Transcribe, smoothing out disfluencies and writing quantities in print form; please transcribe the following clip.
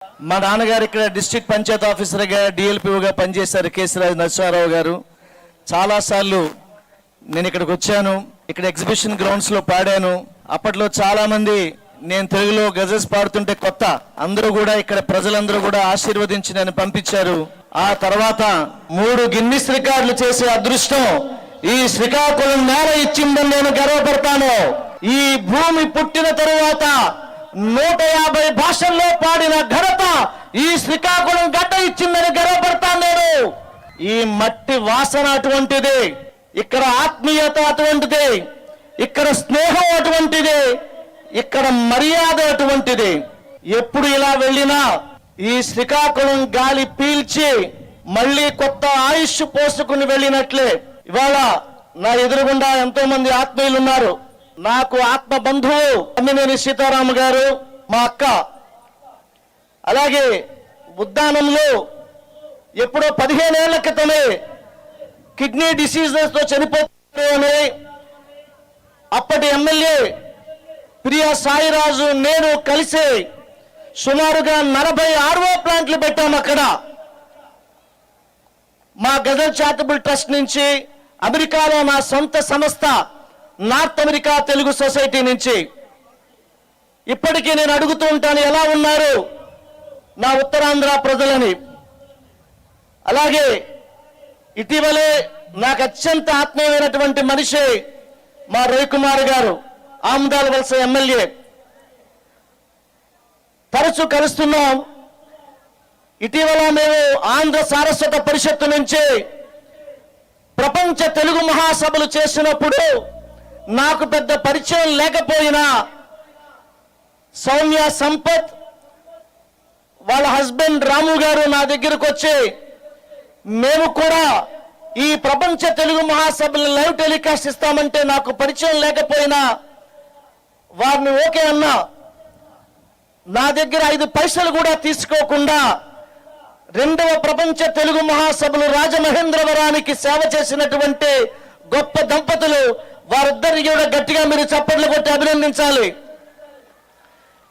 మా నాన్నగారు ఇక్కడ డిస్ట్రిక్ట్ పంచాయత్ ఆఫీసర్గా డిఎల్పిఓగా పనిచేశారు కేసీరాజ్ నరసింహారావు గారు. చాలాసార్లు నేను ఇక్కడికి వచ్చాను, ఇక్కడ ఎగ్జిబిషన్ గ్రౌండ్స్లో పాడాను. అప్పట్లో చాలామంది నేను తెలుగులో గజల్స్ పాడుతుంటే కొత్త అందరూ కూడా ఇక్కడ ప్రజలందరూ కూడా ఆశీర్వదించి నన్ను పంపించారు. ఆ తర్వాత 3 గిన్నిస్ రికార్డులు చేసే అదృష్టం ఈ శ్రీకాకుళం నేల ఇచ్చిందని నేను గర్వపడతాను. ఈ భూమి పుట్టిన తరువాత 150 భాషల్లో పాడిన ఘనత ఈ శ్రీకాకుళం గడ్డ ఇచ్చిందని గర్వపడతాను నేను. ఈ మట్టి వాసన అటువంటిది, ఇక్కడ ఆత్మీయత అటువంటిది, ఇక్కడ స్నేహం అటువంటిది, ఇక్కడ మర్యాద అటువంటిది. ఎప్పుడు ఇలా వెళ్ళినా ఈ శ్రీకాకుళం గాలి పీల్చి మళ్ళీ కొత్త ఆయుష్ పోసుకుని వెళ్ళినట్లే. ఇవాళ నా ఎదురుగుండా ఎంతో మంది ఆత్మీయులు ఉన్నారు. నాకు ఆత్మ బంధువు అమ్మినేని సీతారామ గారు, మా అక్క. అలాగే ఉద్దానంలో ఎప్పుడో 15 ఏళ్ల క్రితమే కిడ్నీ డిసీజెస్ తో చనిపోతారు అని అప్పటి ఎమ్మెల్యే ప్రియా సాయిరాజు నేను కలిసి సుమారుగా 40 RO ప్లాంట్లు పెట్టాము అక్కడ. మా గజల్ చారిటబుల్ ట్రస్ట్ నుంచి, అమెరికాలో మా సొంత సంస్థ నార్త్ అమెరికా తెలుగు సొసైటీ నుంచి. ఇప్పటికీ నేను అడుగుతూ ఉంటాను, ఎలా ఉన్నారు నా ఉత్తరాంధ్ర ప్రజలని. అలాగే ఇటీవలే నాకు అత్యంత ఆత్మీయమైనటువంటి మనిషి మా రవికుమార్ గారు, ఆముదాల వలస ఎమ్మెల్యే. తరచూ కలుస్తున్నాం. ఇటీవల మేము ఆంధ్ర సారస్వత పరిషత్తు నుంచి ప్రపంచ తెలుగు మహాసభలు చేసినప్పుడు నాకు పెద్ద పరిచయం లేకపోయినా సౌమ్య సంపత్ వాళ్ళ హస్బెండ్ రాము గారు నా దగ్గరకు వచ్చి మేము కూడా ఈ ప్రపంచ తెలుగు మహాసభలు లైవ్ టెలికాస్ట్ ఇస్తామంటే నాకు పరిచయం లేకపోయినా వారిని ఓకే అన్నా. నా దగ్గర 5 పైసలు కూడా తీసుకోకుండా 2వ ప్రపంచ తెలుగు మహాసభలు రాజమహేంద్రవరానికి సేవ చేసినటువంటి గొప్ప దంపతులు. వారిద్దరిని కూడా గట్టిగా మీరు చప్పట్లు కొట్టి అభినందించాలి.